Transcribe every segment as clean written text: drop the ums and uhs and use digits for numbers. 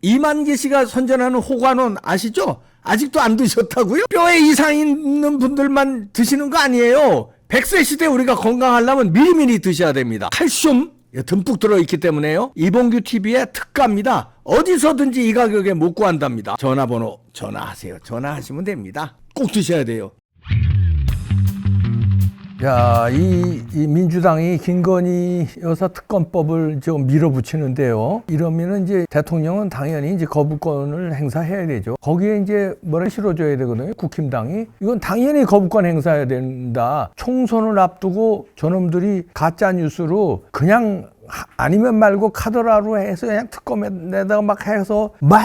이만기 씨가 선전하는 호관원 아시죠? 아직도 안 드셨다고요? 뼈에 이상 있는 분들만 드시는 거 아니에요. 100세 시대 우리가 건강하려면 미리미리 드셔야 됩니다. 칼슘 듬뿍 들어있기 때문에요. 이봉규 TV의 특가입니다. 어디서든지 이 가격에 못 구한답니다. 전화번호 전화하세요. 전화하시면 됩니다. 꼭 드셔야 돼요. 야, 이 민주당이 김건희 여사 특검법을 좀 밀어붙이는데요. 이러면은 이제 대통령은 당연히 이제 거부권을 행사해야 되죠. 거기에 이제 뭐라 실어줘야 되거든요. 국힘당이. 이건 당연히 거부권 행사해야 된다. 총선을 앞두고 저놈들이 가짜 뉴스로 그냥 아니면 말고 카더라로 해서 그냥 특검에다가 막 해서 막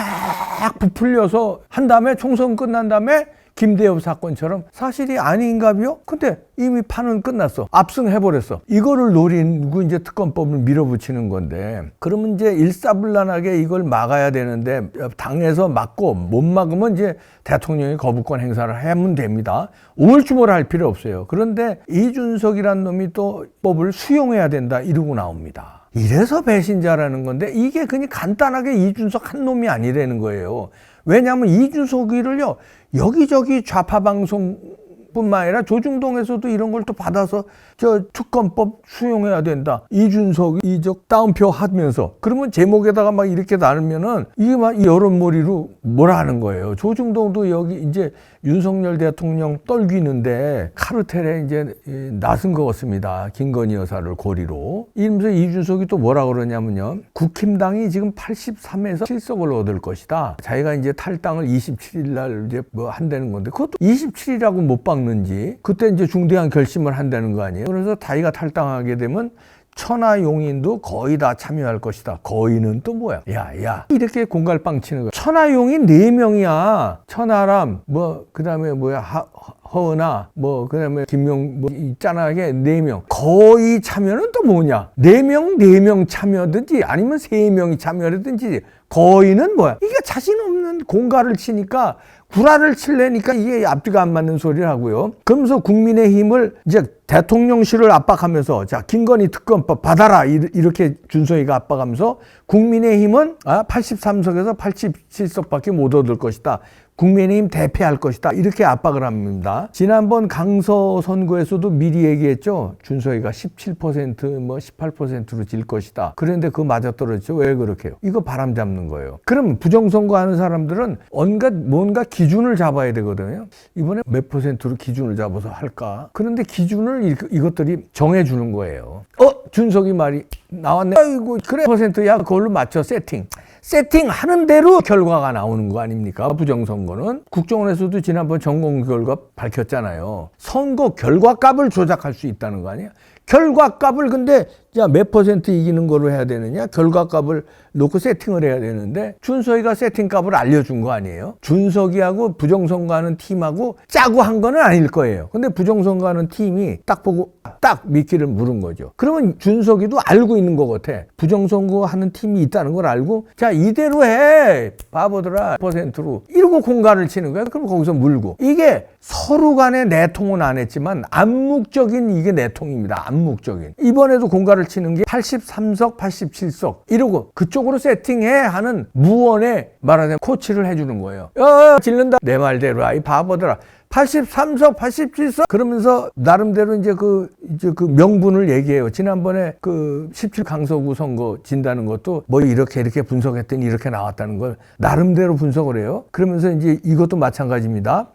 부풀려서 한 다음에 총선 끝난 다음에 김대엽 사건처럼 사실이 아닌가요? 근데 이미 판은 끝났어. 압승해버렸어. 이거를 노리고 이제 특검법을 밀어붙이는 건데, 그러면 이제 일사불란하게 이걸 막아야 되는데, 당에서 막고 못 막으면 이제 대통령이 거부권 행사를 하면 됩니다. 우물쭈물 할 필요 없어요. 그런데 이준석이란 놈이 또 법을 수용해야 된다 이러고 나옵니다. 이래서 배신자라는 건데, 이게 그냥 간단하게 이준석 한 놈이 아니라는 거예요. 왜냐하면 이준석이를요, 여기저기 좌파 방송뿐만 아니라 조중동에서도 이런 걸 또 받아서 저 특검법 수용해야 된다. 이준석, 이적 따옴표 하면서. 그러면 제목에다가 막 이렇게 달면은 이게 막 여론몰이로 뭐라 하는 거예요. 조중동도 여기 이제 윤석열 대통령 떨귀는데 카르텔에 이제 나선 것 같습니다. 김건희 여사를 고리로. 이러면서 이준석이 또 뭐라 그러냐면요. 국힘당이 지금 83에서 7석을 얻을 것이다. 자기가 이제 탈당을 27일 날 이제 뭐 한다는 건데, 그것도 27이라고 못 박는지 그때 이제 중대한 결심을 한다는 거 아니에요. 그래서 자기가 탈당하게 되면 천하용인도 거의 다 참여할 것이다. 거의는 또 뭐야? 야 이렇게 공갈빵 치는 거야. 천하용인 4명이야. 천하람 그 다음에 뭐야 허은아 그 다음에 김용 있잖아. 이게 4명. 거의 참여는 또 뭐냐? 4명 참여든지 아니면 3명이 참여라든지 거의는 뭐야? 이게 자신 없는 공갈을 치니까 구라를 칠래니까 이게 앞뒤가 안 맞는 소리를 하고요. 그러면서 국민의힘을 이제 대통령실을 압박하면서 자 김건희 특검법 받아라 이렇게 준석이가 압박하면서 국민의힘은 83석에서 87석밖에 못 얻을 것이다. 국민의힘 대패할 것이다. 이렇게 압박을 합니다. 지난번 강서 선거에서도 미리 얘기했죠. 준석이가 17% 18%로 질 것이다. 그런데 그거 맞아떨어졌죠. 왜 그렇게요? 이거 바람 잡는 거예요. 그럼 부정선거 하는 사람들은 뭔가 기준을 잡아야 되거든요. 이번에 몇 퍼센트로 기준을 잡아서 할까? 그런데 기준을 이것들이 정해주는 거예요. 준석이 말이 나왔네. 아이고 그래 퍼센트야. 그걸로 맞춰 세팅하는 대로 결과가 나오는 거 아닙니까? 부정선거는. 국정원에서도 지난번 전공 결과 밝혔잖아요. 선거 결과값을 조작할 수 있다는 거 아니야? 결과값을 근데 몇 퍼센트 이기는 거로 해야 되느냐? 결과값을 놓고 세팅을 해야 되는데 준석이가 세팅값을 알려준 거 아니에요? 준석이하고 부정선거하는 팀하고 짜고 한 거는 아닐 거예요. 근데 부정선거하는 팀이 딱 보고 딱 미끼를 물은 거죠. 그러면 준석이도 알고 있는 것 같아. 부정선거하는 팀이 있다는 걸 알고 자 이대로 해 바보들아 퍼센트로 이러고 공갈을 치는 거야. 그럼 거기서 물고 이게 서로 간에 내통은 안 했지만 암묵적인 이게 내통입니다. 암묵적인. 이번에도 공갈을 치는 게 83석 87석 이러고 그쪽으로 세팅해 하는 무언의 말하자면 코치를 해주는 거예요. 질른다 내 말대로 이 바보들아 83석 87석 그러면서 나름대로 이제 그 명분을 얘기해요. 지난번에 그 17 강서구 선거 진다는 것도 이렇게 분석했더니 이렇게 나왔다는 걸 나름대로 분석을 해요. 그러면서 이제 이것도 마찬가지입니다.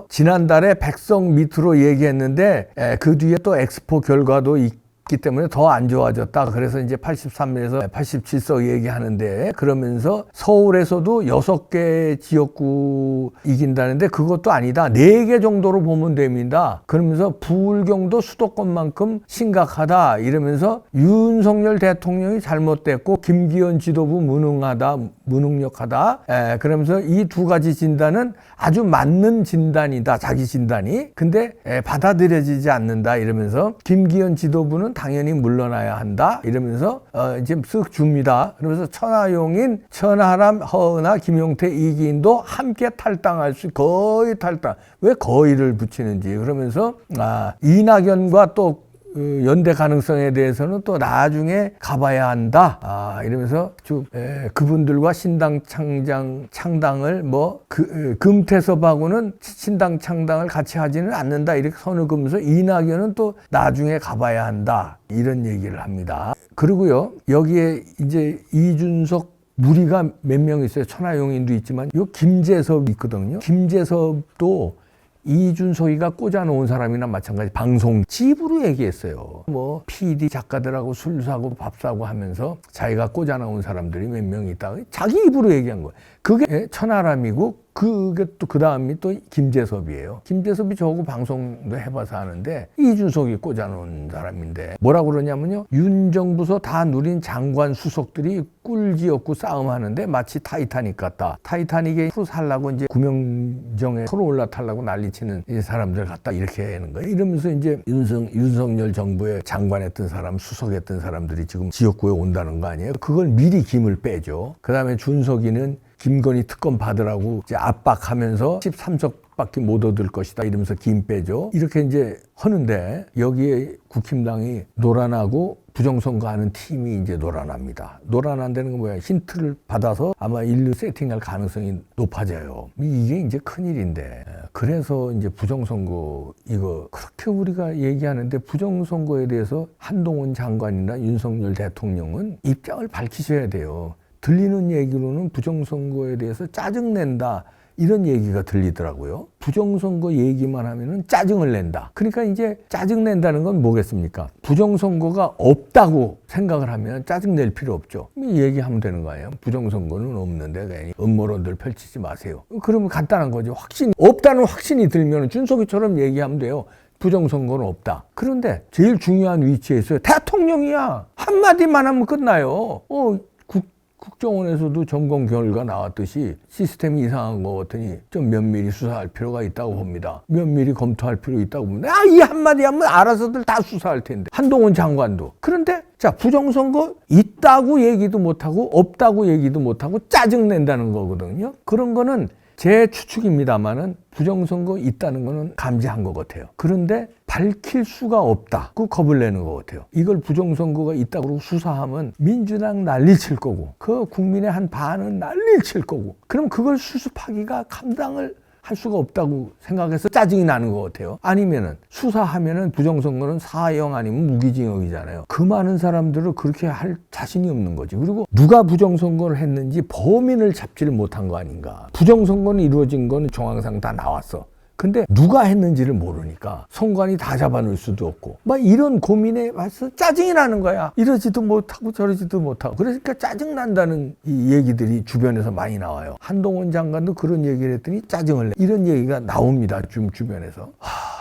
지난달에 백석 밑으로 얘기했는데 그 뒤에 또 엑스포 결과도 있기 때문에 더 안 좋아졌다. 그래서 이제 83에서 87석 얘기하는데 그러면서 서울에서도 6개 지역구 이긴다는데 그것도 아니다. 4개 정도로 보면 됩니다. 그러면서 부울경도 수도권만큼 심각하다. 이러면서 윤석열 대통령이 잘못됐고 김기현 지도부 무능력하다. 그러면서 이 두 가지 진단은 아주 맞는 진단이다. 자기 진단이. 근데 받아들여지지 않는다. 이러면서 김기현 지도부는 당연히 물러나야 한다. 이러면서 이제 쓱 줍니다. 그러면서 천하용인, 천하람, 허은하, 김용태, 이기인도 함께 탈당할 수 거의 탈당. 왜 거의를 붙이는지. 그러면서 이낙연과 또 연대 가능성에 대해서는 또 나중에 가봐야 한다. 이러면서 쭉 그분들과 신당 창당을 금태섭하고는 신당 창당을 같이 하지는 않는다. 이렇게 선을 그으면서 이낙연은 또 나중에 가봐야 한다. 이런 얘기를 합니다. 그리고요, 여기에 이제 이준석 무리가 몇 명 있어요. 천하용인도 있지만 요 김재섭이 있거든요. 김재섭도 이준석이가 꽂아놓은 사람이나 마찬가지 방송 집으로 얘기했어요. 뭐 PD 작가들하고 술 사고 밥 사고 하면서 자기가 꽂아놓은 사람들이 몇 명 있다. 자기 입으로 얘기한 거예요. 그게 천하람이고 그게 또 그 다음이 또 김재섭이에요. 김재섭이 저하고 방송도 해봐서 하는데 이준석이 꽂아놓은 사람인데 뭐라고 그러냐면요. 윤 정부서 다 누린 장관 수석들이 꿀지었고 싸움하는데 마치 타이타닉 같다. 타이타닉에 프로 살라고 이제 구명정에 서로 올라타려고 난리치는 이 사람들 같다. 이렇게 하는 거예요. 이러면서 이제 윤석열 정부의 장관했던 사람, 수석했던 사람들이 지금 지역구에 온다는 거 아니에요. 그걸 미리 김을 빼죠. 그 다음에 준석이는 김건희 특검 받으라고 이제 압박하면서 13석밖에 못 얻을 것이다 이러면서 김 빼죠. 이렇게 이제 하는데 여기에 국힘당이 노란하고 부정선거하는 팀이 이제 노란합니다. 노란한다는 건 뭐야? 힌트를 받아서 아마 인류 세팅할 가능성이 높아져요. 이게 이제 큰일인데. 그래서 이제 부정선거 이거 그렇게 우리가 얘기하는데 부정선거에 대해서 한동훈 장관이나 윤석열 대통령은 입장을 밝히셔야 돼요. 들리는 얘기로는 부정선거에 대해서 짜증낸다 이런 얘기가 들리더라고요. 부정선거 얘기만 하면은 짜증을 낸다. 그러니까 이제 짜증낸다는 건 뭐겠습니까? 부정선거가 없다고 생각을 하면 짜증낼 필요 없죠. 얘기하면 되는 거예요. 부정선거는 없는데 괜히 음모론들 펼치지 마세요. 그러면 간단한 거죠. 없다는 확신이 들면 준석이처럼 얘기하면 돼요. 부정선거는 없다. 그런데 제일 중요한 위치에 있어요. 대통령이야. 한마디만 하면 끝나요. 국정원에서도 점검 결과 나왔듯이 시스템이 이상한 것 같으니 좀 면밀히 수사할 필요가 있다고 봅니다. 면밀히 검토할 필요 있다고 봅니다. 이 한마디 하면 알아서들 다 수사할 텐데. 한동훈 장관도. 그런데 자, 부정선거 있다고 얘기도 못하고 없다고 얘기도 못하고 짜증낸다는 거거든요. 그런 거는 제 추측입니다만은 부정선거 있다는 거는 감지한 것 같아요. 그런데 밝힐 수가 없다. 그 겁을 내는 것 같아요. 이걸 부정선거가 있다고 수사하면 민주당 난리 칠 거고 그 국민의 한 반은 난리 칠 거고 그럼 그걸 수습하기가 감당을 할 수가 없다고 생각해서 짜증이 나는 것 같아요. 아니면은 수사하면은 부정선거는 사형 아니면 무기징역이잖아요. 그 많은 사람들을 그렇게 할 자신이 없는 거지. 그리고 누가 부정선거를 했는지 범인을 잡지를 못한 거 아닌가. 부정선거는 이루어진 거는 정황상 다 나왔어. 근데 누가 했는지를 모르니까 선관위 다 잡아놓을 수도 없고 막 이런 고민에 와서 짜증이 나는 거야. 이러지도 못하고 저러지도 못하고 그러니까 짜증난다는 이 얘기들이 주변에서 많이 나와요. 한동훈 장관도 그런 얘기를 했더니 짜증을 내. 이런 얘기가 나옵니다. 좀 주변에서.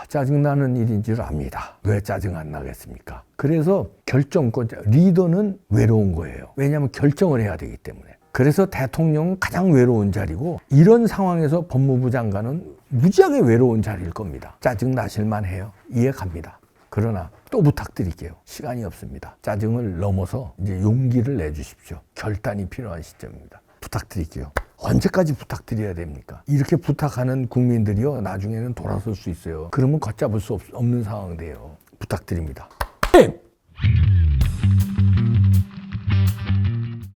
짜증나는 일인 줄 압니다. 왜 짜증 안 나겠습니까? 그래서 결정권, 리더는 외로운 거예요. 왜냐하면 결정을 해야 되기 때문에. 그래서 대통령은 가장 외로운 자리고 이런 상황에서 법무부 장관은 무지하게 외로운 자리일 겁니다. 짜증 나실만 해요. 이해 갑니다. 그러나 또 부탁드릴게요. 시간이 없습니다. 짜증을 넘어서 이제 용기를 내주십시오. 결단이 필요한 시점입니다. 부탁드릴게요. 언제까지 부탁드려야 됩니까? 이렇게 부탁하는 국민들이요. 나중에는 돌아설 수 있어요. 그러면 걷잡을 수 없는 상황 돼요. 부탁드립니다.